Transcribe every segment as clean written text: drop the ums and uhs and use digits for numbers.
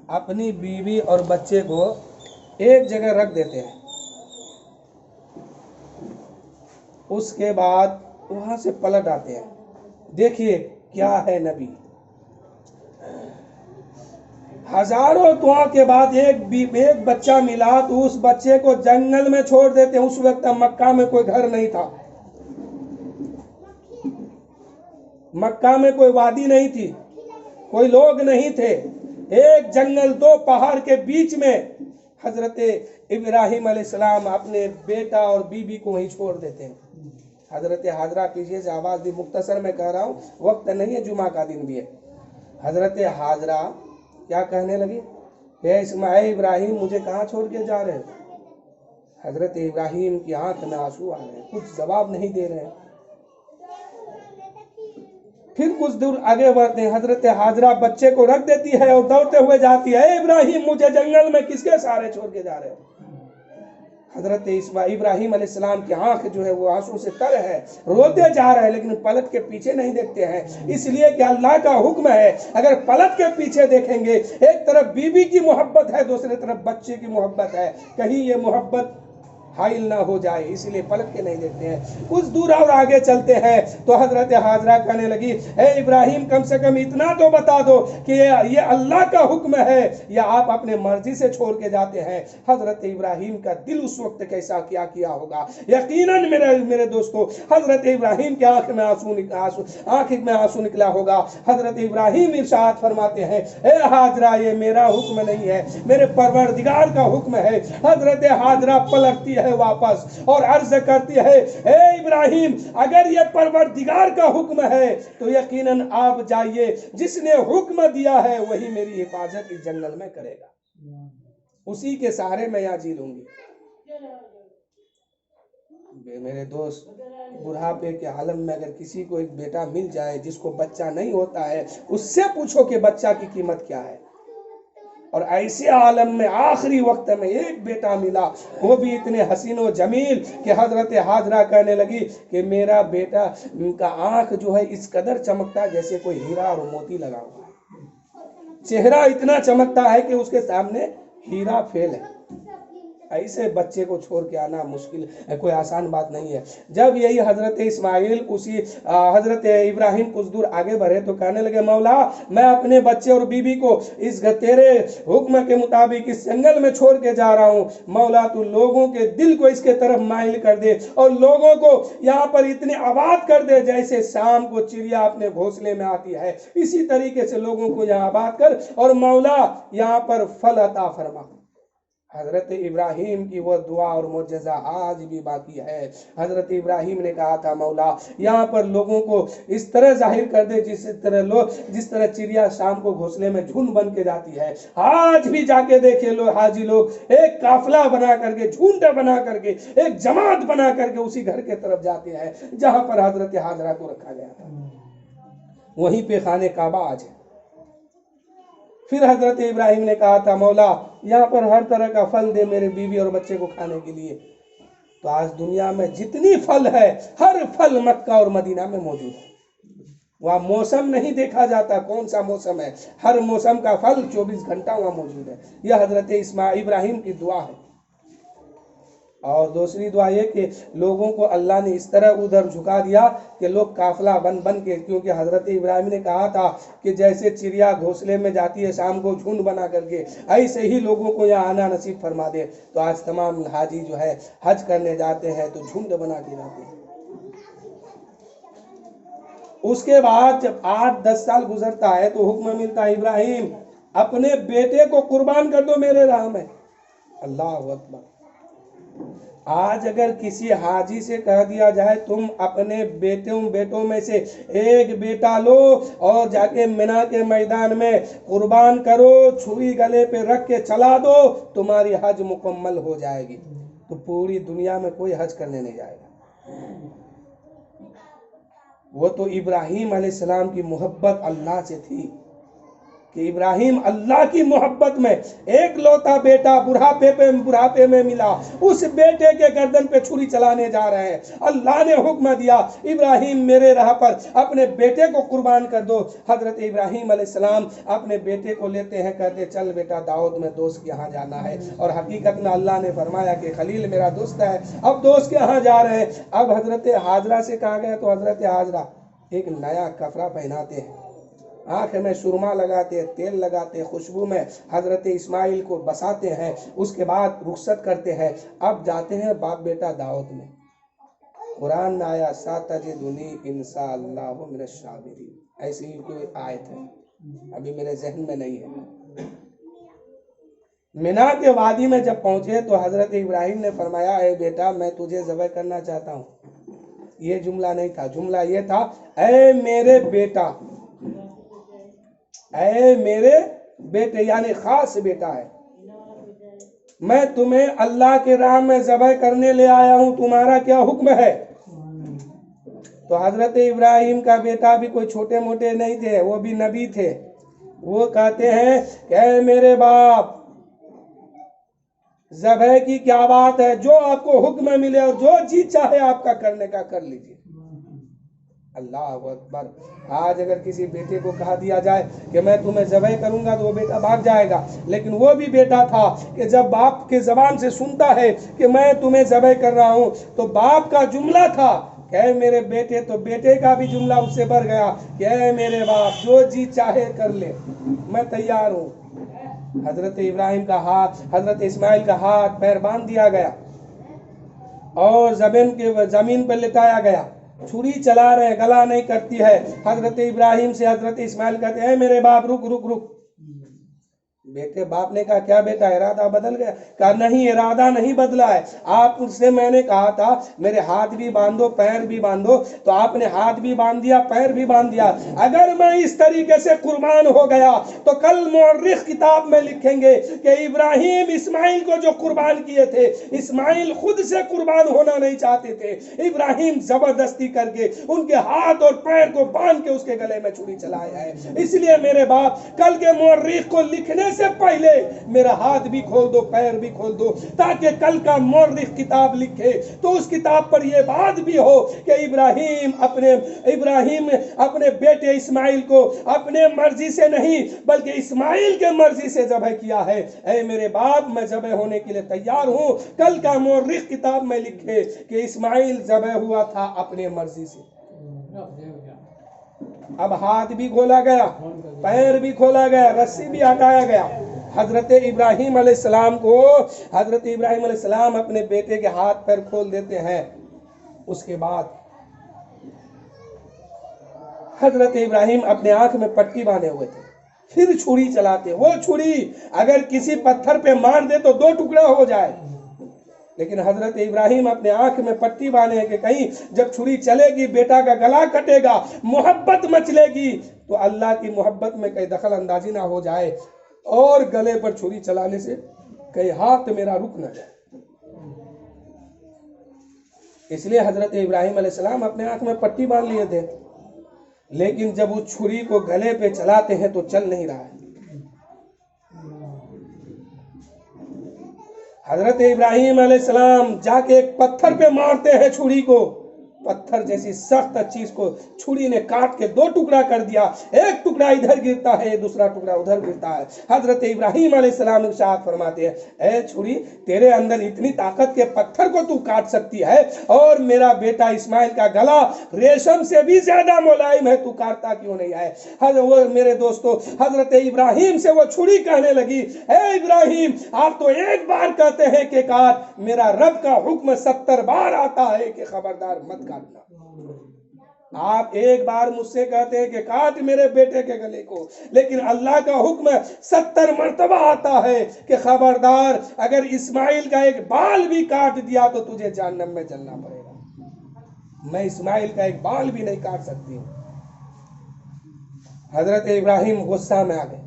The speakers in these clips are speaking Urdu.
اپنی بیوی اور بچے کو ایک جگہ رکھ دیتے ہیں، اس کے بعد وہاں سے پلٹ آتے ہیں۔ دیکھیے کیا ہے نبی، ہزاروں دعا کے بعد ایک بچہ ملا تو اس بچے کو جنگل میں چھوڑ دیتے ہیں۔ اس وقت مکہ میں کوئی گھر نہیں تھا، مکہ میں کوئی وادی نہیں تھی، کوئی لوگ نہیں تھے، ایک جنگل، دو پہاڑ کے بیچ میں حضرت ابراہیم علیہ السلام اپنے بیٹا اور بیوی کو وہیں چھوڑ دیتے ہیں۔ حضرت حاجرہ، پیچھے سے آواز دی، مختصر میں کہہ رہا ہوں، وقت نہیں ہے، جمعہ کا دن بھی ہے۔ حضرت حاجرہ کیا کہنے لگی؟ اے اسماعیل ابراہیم، مجھے کہاں چھوڑ کے جا رہے ہیں؟ حضرت ابراہیم کی آنکھ میں آنسو آ رہے ہیں، کچھ جواب نہیں دے رہے ہیں۔ پھر کچھ دور آگے بڑھتے ہیں، حضرت حاجرہ بچے کو رکھ دیتی ہے اور دوڑتے ہوئے جاتی ہے، اے ابراہیم، مجھے جنگل میں کس کے سہارے چھوڑ کے جا رہے ہیں؟ حضرت ابراہیم علیہ السلام کی آنکھ جو ہے وہ آنسو سے تر ہے، روتے جا رہے ہیں، لیکن پلٹ کے پیچھے نہیں دیکھتے ہیں، اس لیے کہ اللہ کا حکم ہے اگر پلٹ کے پیچھے دیکھیں گے، ایک طرف بیوی کی محبت ہے، دوسری طرف بچے کی محبت ہے، کہیں یہ محبت حائل نہ ہو جائے، اسی لیے پلٹ کے نہیں دیکھتے ہیں۔ کچھ دور اور آگے چلتے ہیں تو حضرت حاجرہ کہنے لگی، اے ابراہیم، کم سے کم اتنا تو بتا دو کہ یہ اللہ کا حکم ہے یا آپ اپنے مرضی سے چھوڑ کے جاتے ہیں؟ حضرت ابراہیم کا دل اس وقت کیسا کیا ہوگا؟ یقیناً میرے دوستو، حضرت ابراہیم کی آنکھ میں آنسو نکلا ہوگا۔ حضرت ابراہیم ارشاد فرماتے ہیں، اے حاجرہ، یہ میرا حکم نہیں ہے، میرے پروردگار کا حکم ہے۔ حضرت حاجرہ پلٹتی ہے واپس اور عرض کرتی ہے، اے ابراہیم، اگر یہ پروردگار کا حکم ہے تو یقیناً آپ جائیے، جس نے حکم دیا ہے وہی میری حفاظت اس جنگل میں کرے گا، اسی کے سہارے میں یہاں جی لوں گی۔ میرے دوست، بڑھاپے کے عالم میں اگر کسی کو ایک بیٹا مل جائے جس کو بچہ نہیں ہوتا ہے، اس سے پوچھو کہ بچہ کی قیمت کیا ہے۔ اور ایسے عالم میں آخری وقت میں ایک بیٹا ملا، وہ بھی اتنے حسین و جمیل کہ حضرت حاجرہ کہنے لگی کہ میرا بیٹا کا آنکھ جو ہے اس قدر چمکتا ہے جیسے کوئی ہیرا اور موتی لگا ہوا ہے، چہرہ اتنا چمکتا ہے کہ اس کے سامنے ہیرا فیل ہے۔ ایسے بچے کو چھوڑ کے آنا مشکل ہے، کوئی آسان بات نہیں ہے۔ جب یہی حضرت اسماعیل حضرت ابراہیم کچھ دور آگے بڑھے تو کہنے لگے، مولا، میں اپنے بچے اور بیوی کو اس تیرے حکم کے مطابق اس جنگل میں چھوڑ کے جا رہا ہوں، مولا تو لوگوں کے دل کو اس کے طرف مائل کر دے اور لوگوں کو یہاں پر اتنے آباد کر دے جیسے شام کو چڑیا اپنے گھونسلے میں آتی ہے، اسی طریقے سے لوگوں کو یہاں آباد کر، اور مولا یہاں پر پھل عطا فرما۔ حضرت ابراہیم کی وہ دعا اور معجزہ آج بھی باقی ہے۔ حضرت ابراہیم نے کہا تھا، مولا یہاں پر لوگوں کو اس طرح ظاہر کر دے جس طرح چڑیا شام کو گھونسلے میں جھنڈ بن کے جاتی ہے۔ آج بھی جا کے دیکھے حاجی لوگ ایک قافلہ بنا کر کے، جھنڈ بنا کر کے، ایک جماعت بنا کر کے اسی گھر کے طرف جاتے ہیں جہاں پر حضرت حاجرہ کو رکھا گیا تھا، وہیں پہ خانہ کعبہ آج ہے۔ پھر حضرت ابراہیم نے کہا تھا، مولا یہاں پر ہر طرح کا پھل دے میرے بیوی اور بچے کو کھانے کے لیے۔ تو آج دنیا میں جتنی پھل ہے، ہر پھل مکہ اور مدینہ میں موجود ہے۔ وہاں موسم نہیں دیکھا جاتا کون سا موسم ہے، ہر موسم کا پھل 24 گھنٹہ وہاں موجود ہے۔ یہ حضرت ابراہیم کی دعا ہے۔ اور دوسری دعا یہ کہ لوگوں کو اللہ نے اس طرح ادھر جھکا دیا کہ لوگ قافلہ بن کے، کیونکہ حضرت ابراہیم نے کہا تھا کہ جیسے چڑیا گھونسلے میں جاتی ہے شام کو جھنڈ بنا کر کے، ایسے ہی لوگوں کو یہاں آنا نصیب فرما دے۔ تو آج تمام حاجی جو ہے حج کرنے جاتے ہیں تو جھنڈ بنا کے جاتے ہیں۔ اس کے بعد جب 8-10 سال گزرتا ہے تو حکم ملتا ہے، ابراہیم اپنے بیٹے کو قربان کر دو میرے راہ میں۔ اللہ اکبر۔ آج اگر کسی حاجی سے کہہ دیا جائے تم اپنے بیٹوں میں سے ایک بیٹا لو اور جا کے منی کے میدان میں قربان کرو، چھری گلے پہ رکھ کے چلا دو، تمہاری حج مکمل ہو جائے گی، تو پوری دنیا میں کوئی حج کرنے نہیں جائے گا۔ وہ تو ابراہیم علیہ السلام کی محبت اللہ سے تھی کہ ابراہیم اللہ کی محبت میں ایک لوتا بیٹا بڑھاپے میں ملا، اس بیٹے کے گردن پہ چھری چلانے جا رہے ہیں۔ اللہ نے حکم دیا ابراہیم میرے راہ پر اپنے بیٹے کو قربان کر دو۔ حضرت ابراہیم علیہ السلام اپنے بیٹے کو لیتے ہیں، کہتے چل بیٹا داؤد میں دوست کے یہاں جانا ہے، اور حقیقت میں اللہ نے فرمایا کہ خلیل میرا دوست ہے، اب دوست کے یہاں جا رہے ہیں۔ اب حضرت حاجرہ سے کہا گیا تو حضرت حاجرہ ایک نیا کپڑا پہناتے ہیں، آنکھ میں سرما لگاتے، تیل لگاتے، خوشبو میں حضرت اسماعیل کو بساتے ہیں، اس کے بعد رخصت کرتے ہیں۔ اب جاتے ہیں باپ بیٹا دعوت میں۔ قرآن میں آیا ساتجدنی انشاءاللہ من الصابرین، ایسی ہی کوئی آیت ہے، ابھی میرے ذہن میں نہیں ہے۔ مینا کے وادی میں جب پہنچے تو حضرت ابراہیم نے فرمایا اے بیٹا میں تجھے ذبح کرنا چاہتا ہوں۔ یہ جملہ نہیں تھا، جملہ یہ تھا اے میرے بیٹا، اے میرے بیٹے، یعنی خاص بیٹا ہے، میں تمہیں اللہ کے راہ میں ذبح کرنے لے آیا ہوں، تمہارا کیا حکم ہے؟ تو حضرت ابراہیم کا بیٹا بھی کوئی چھوٹے موٹے نہیں تھے، وہ بھی نبی تھے۔ وہ کہتے ہیں کہ اے میرے باپ، ذبح کی کیا بات ہے، جو آپ کو حکم ملے اور جو جی چاہے آپ کا کرنے کا کر لیجیے۔ اللہ اکبر۔ آج اگر کسی بیٹے کو کہا دیا جائے کہ میں تمہیں ذبح کروں گا تو وہ بیٹا بھاگ جائے گا، لیکن وہ بھی بیٹا تھا کہ جب باپ کے زبان سے سنتا ہے کہ میں تمہیں ذبح کر رہا ہوں تو باپ کا جملہ تھا کہ اے میرے بیٹے، تو بیٹے کا بھی جملہ اس سے بڑھ گیا کہ اے میرے باپ، جو جی چاہے کر لے، میں تیار ہوں۔ حضرت ابراہیم کا ہاتھ، حضرت اسماعیل کا ہاتھ پیر باندھ دیا گیا اور زمین پر لٹایا گیا، چھری چلا رہے، گلا نہیں کرتی ہے۔ حضرت ابراہیم سے حضرت اسماعیل کہتے ہیں اے میرے باپ رک رک رک۔ بیٹے باپ نے کہا کیا بیٹا ارادہ بدل گیا؟ کہا نہیں، ارادہ نہیں بدلا ہے، آپ سے میں نے کہا تھا میرے ہاتھ بھی باندھو پیر بھی باندھو، تو آپ نے ہاتھ بھی باندھ دیا پیر بھی باندھ دیا۔ اگر میں اس طریقے سے قربان ہو گیا تو کل مورخ کتاب میں لکھیں گے کہ ابراہیم اسماعیل کو جو قربان کیے تھے، اسماعیل خود سے قربان ہونا نہیں چاہتے تھے، ابراہیم زبردستی کر کے ان کے ہاتھ اور پیر کو باندھ کے اس کے گلے میں چھری چلایا ہے۔ اس لیے میرے باپ، کل کے مورخ کو لکھنے سے پہلے میرا ہاتھ بھی کھول دو پیر بھی کھول دو، تاکہ کل کا مورخ کتاب لکھے تو اس کتاب پر یہ بات بھی ہو کہ ابراہیم اپنے بیٹے اسماعیل کو اپنے مرضی سے نہیں بلکہ اسماعیل کے مرضی سے ذبح کیا ہے۔ اے میرے باپ، میں ذبح ہونے کے لیے تیار ہوں، کل کا مورخ کتاب میں لکھے کہ اسماعیل ذبح ہوا تھا اپنے مرضی سے۔ اب ہاتھ بھی کھولا گیا، پیر بھی کھولا گیا، رسی بھی ہٹایا گیا۔ حضرت ابراہیم علیہ السلام اپنے بیٹے کے ہاتھ پیر کھول دیتے ہیں۔ اس کے بعد حضرت ابراہیم اپنے آنکھ میں پٹی باندھے ہوئے تھے، پھر چھری چلاتے۔ وہ چھری اگر کسی پتھر پہ مار دے تو 2 ٹکڑا ہو جائے، لیکن حضرت ابراہیم اپنے آنکھ میں پٹی باندھے کہ کہیں جب چھری چلے گی بیٹا کا گلا کٹے گا، محبت مچلے گی تو اللہ کی محبت میں کہیں دخل اندازی نہ ہو جائے اور گلے پر چھری چلانے سے کہیں ہاتھ میرا رک نہ جائے۔ اس لیے حضرت ابراہیم علیہ السلام اپنے آنکھ میں پٹی باندھ لیے تھے، لیکن جب اس چھری کو گلے پہ چلاتے ہیں تو چل نہیں رہا ہے۔ حضرت ابراہیم علیہ السلام جا کے ایک پتھر پہ مارتے ہیں چھری کو، پتھر جیسی سخت چیز کو چھری نے کاٹ کے 2 ٹکڑا کر دیا، ایک ٹکڑا ادھر گرتا ہے دوسرا ٹکڑا ادھر گرتا ہے۔ حضرت ابراہیم علیہ السلام ارشاد فرماتے ہیں اے چھری، تیرے اندر اتنی طاقت کے پتھر کو تو کاٹ سکتی ہے اور میرا بیٹا اسماعیل کا گلا ریشم سے بھی زیادہ ملائم ہے، تو کاٹتا کیوں نہیں ہے؟ وہ میرے دوستو، حضرت ابراہیم سے وہ چھری کہنے لگی اے ابراہیم، آپ تو ایک بار کہتے ہیں کہ کاٹ، میرا رب کا حکم 70 بار آتا ہے کہ خبردار مت کاٹنا۔ آپ ایک بار مجھ سے کہتے ہیں کہ کاٹ میرے بیٹے کے گلے کو، لیکن اللہ کا حکم 70 مرتبہ آتا ہے کہ خبردار، اگر اسماعیل کا ایک بال بھی کاٹ دیا تو تجھے جہنم میں جلنا پڑے گا۔ میں اسماعیل کا ایک بال بھی نہیں کاٹ سکتی ہوں۔ حضرت ابراہیم غصہ میں آ گئے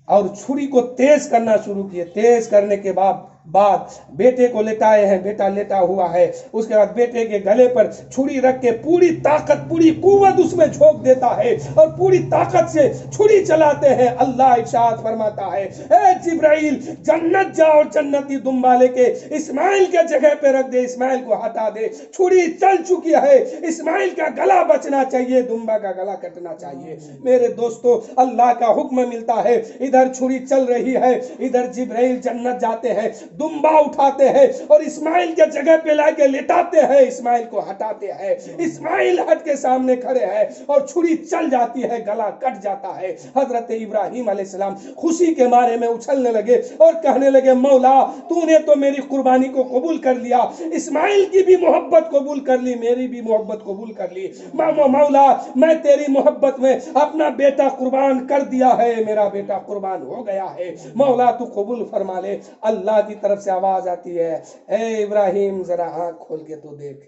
اور چھری کو تیز کرنا شروع کیے۔ تیز کرنے کے بعد بعد بیٹے کو لٹائے ہیں، بیٹا لیٹا ہوا ہے، اس کے بعد بیٹے کے گلے پر چھری رکھ کے پوری طاقت پوری قوت اس میں جھونک دیتا ہے اور پوری طاقت سے چھری چلاتے ہیں۔ اللہ ارشاد فرماتا ہے اے جبرائیل جنت جا اور جنتی دمبا لے کے اسماعیل کے جگہ پہ رکھ دے، اسماعیل کو ہٹا دے، چھری چل چکی ہے، اسماعیل کا گلا بچنا چاہیے، دمبا کا گلا کٹنا چاہیے۔ میرے دوستو اللہ کا حکم ملتا ہے، ادھر چھری چل رہی ہے، ادھر جبرائیل جنت جاتے ہیں، دمبا اٹھاتے ہیں اور اسماعیل کے جگہ پہ لا کے لٹاتے ہیں، اسماعیل کو ہٹاتے ہیں، اسماعیل ہٹ کے سامنے کھڑے ہیں اور چھری چل جاتی ہے، گلا کٹ جاتا ہے۔ حضرت ابراہیم علیہ السلام خوشی کے مارے میں اچھلنے لگے اور کہنے لگے مولا تو نے تو میری قربانی کو قبول کر لیا، اسماعیل کی بھی محبت قبول کر لی، میری بھی محبت قبول کر لی، مولا میں تیری محبت میں اپنا بیٹا قربان کر دیا ہے، میرا بیٹا قربان ہو گیا ہے، مولا تو قبول فرما لے۔ اللہ کی طرف سے آواز آتی ہے اے ابراہیم ذرا آنکھ کھول کے تو دیکھ،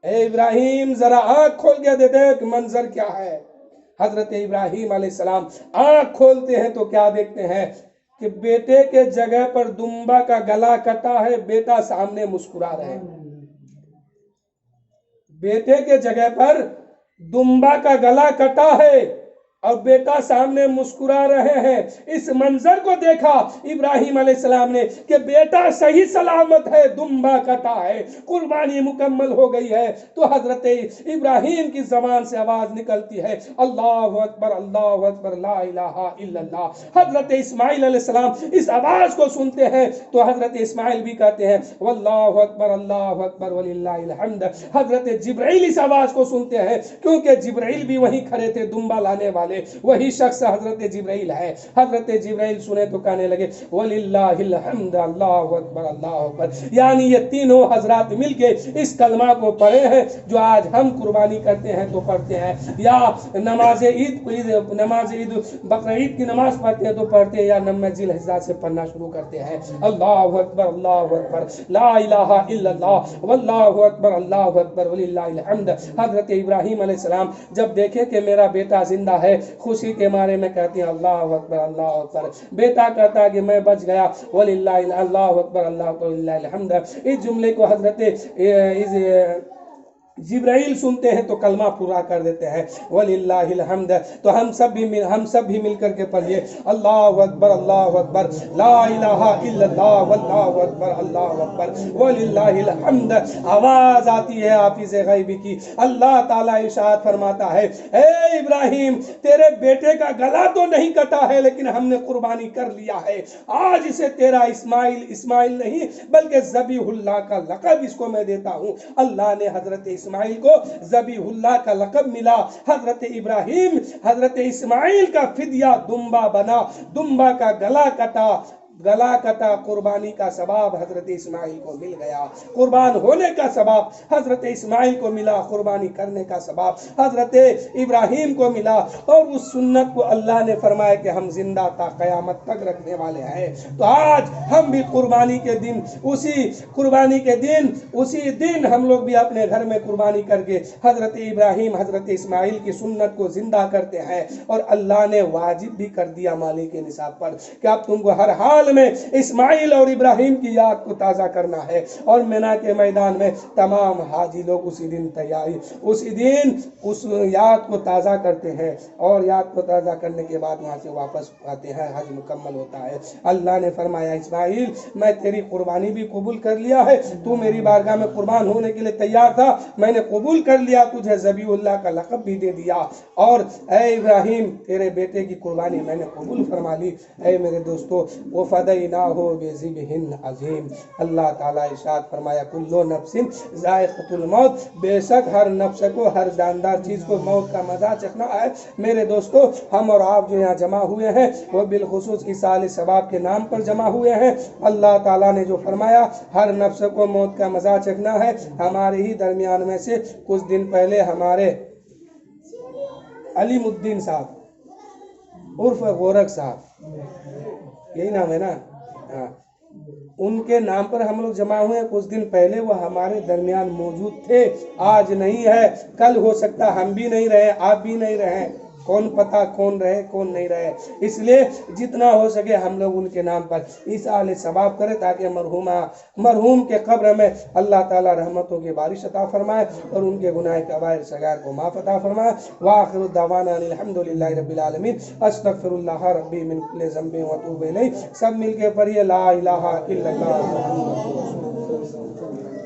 اے ابراہیم ذرا آنکھ کھول کے دیکھ منظر کیا ہے۔ حضرت ابراہیم علیہ السلام آنکھ کھولتے ہیں تو کیا دیکھتے ہیں کہ بیٹے کے جگہ پر دمبا کا گلا کٹا ہے، بیٹا سامنے مسکرا رہے ہیں، بیٹے کے جگہ پر دمبا کا گلا کٹا ہے اور بیٹا سامنے مسکرا رہے ہیں۔ اس منظر کو دیکھا ابراہیم علیہ السلام نے کہ بیٹا صحیح سلامت ہے، دمبا کٹا ہے، قربانی مکمل ہو گئی ہے، تو حضرت ابراہیم کی زبان سے آواز نکلتی ہے اللہ اکبر لا الہ الا اللہ۔ حضرت اسماعیل علیہ السلام اس آواز کو سنتے ہیں تو حضرت اسماعیل بھی کہتے ہیں واللہ اکبر وللہ الحمد۔ حضرت جبرائیل اس آواز کو سنتے ہیں کیونکہ جبرائیل بھی وہیں کھڑے تھے، دمبا لانے والے وہی شخص حضرت جبرائیل ہے۔ حضرت جبرائیل سنے تو کہنے لگے وَلِلَّهِ الْحَمْدُ اللہ اکبر، یعنی یہ تینوں حضرات مل کے اس کلمہ کو پڑھے ہیں جو آج ہم قربانی کرتے ہیں تو پڑھتے ہیں، یا نماز عید بقر عید کی نماز پڑھتے ہیں تو پڑھتے ہیں، یا نم ذی الحجہ سے پڑھنا شروع کرتے ہیں اللہ اکبر لا الہ الا اللہ واللہ اکبر وللہ الحمد۔ حضرت ابراہیم علیہ السلام جب دیکھے کہ میرا بیٹا زندہ ہے، خوشی کے مارے میں کہتے ہیں اللہ اکبر۔ بیٹا کہتا ہے کہ میں بچ گیا، وللہ اللہ اکبر وللہ الحمد۔ اس جملے کو حضرت جبرائیل سنتے ہیں تو کلمہ پورا کر دیتے ہیں وللہ الحمد۔ تو ہم سب بھی مل کر کے پڑھیے اللہ اکبر لا الہ الا اللہ واللہ اکبر وللہ الحمد۔ آواز آتی ہے حافظ غیبی کی، اللہ تعالیٰ ارشاد فرماتا ہے اے ابراہیم تیرے بیٹے کا گلا تو نہیں کٹا ہے لیکن ہم نے قربانی کر لیا ہے، آج اسے تیرا اسماعیل نہیں بلکہ ذبیح اللہ کا لقب اس کو میں دیتا ہوں۔ اللہ نے حضرت اسماعیل کو ذبیح اللہ کا لقب ملا، حضرت ابراہیم حضرت اسماعیل کا فدیہ دمبا بنا، دمبا کا گلا کٹا، قربانی کا ثواب حضرت اسماعیل کو مل گیا، قربان ہونے کا ثواب حضرت اسماعیل کو ملا، قربانی کرنے کا ثواب حضرت ابراہیم کو ملا، اور اس سنت کو اللہ نے فرمایا کہ ہم زندہ تا قیامت تک رکھنے والے ہیں۔ تو آج ہم بھی قربانی کے دن ہم لوگ بھی اپنے گھر میں قربانی کر کے حضرت ابراہیم حضرت اسماعیل کی سنت کو زندہ کرتے ہیں، اور اللہ نے واجب بھی کر دیا مالک نصاب پر کہ اب تم کو ہر حال میں اسماعیل اور ابراہیم کی یاد کو تازہ کرنا ہے، اور مینا کے میدان میں تمام حاجی لوگ اسی دن اس یاد کو تازہ کرتے ہیں، اور یاد کو تازہ کرنے کے بعد وہاں سے واپس آتے ہیں، حج مکمل ہوتا ہے۔ اللہ نے فرمایا اسماعیل میں تیری قربانی بھی قبول کر لیا ہے، تو میری بارگاہ میں قربان ہونے کے لیے تیار تھا، میں نے قبول کر لیا، تجھے ذبیح اللہ کا لقب بھی دے دیا، اور اے ابراہیم تیرے بیٹے کی قربانی میں نے قبول فرما لی۔ اے میرے دوستو وَفَدَيْنَاهُ بِذِبْحٍ عَظِيمٍ، اللہ تعالیٰ ارشاد فرمایا کُلُّ نَفْسٍ ذائقۃ الموت، بے شک ہر نفس کو ہر جاندار چیز کو موت کا مزہ چکھنا ہے۔ میرے دوستو ہم اور آپ جو یہاں جمع ہوئے ہیں وہ بالخصوص ایصال ثواب کے نام پر جمع ہوئے ہیں۔ اللہ تعالیٰ نے جو فرمایا ہر نفس کو موت کا مزہ چکھنا ہے، ہمارے ہی درمیان میں سے کچھ دن پہلے ہمارے علیم الدین صاحب عرف غورک صاحب، یہی نام ہے نا، ان کے نام پر ہم لوگ جمع ہوئے ہیں۔ کچھ دن پہلے وہ ہمارے درمیان موجود تھے، آج نہیں ہے، کل ہو سکتا ہم بھی نہیں رہے، آپ بھی نہیں رہے، کون پتہ کون رہے کون نہیں رہے، اس لیے جتنا ہو سکے ہم لوگ ان کے نام پر ایصال ثواب کریں تاکہ مرحوم کے قبر میں اللہ تعالی رحمتوں کی بارش عطا فرمائے اور ان کے گناہ کبائر صغائر کو معاف عطا فرمائے۔ وآخر دعوانا الحمدللہ رب العالمین، استغفر اللہ ربی من کل ذنب واتوب الیہ۔ سب مل کے پڑھیے لا الہ الا اللہ محمد رسول اللہ۔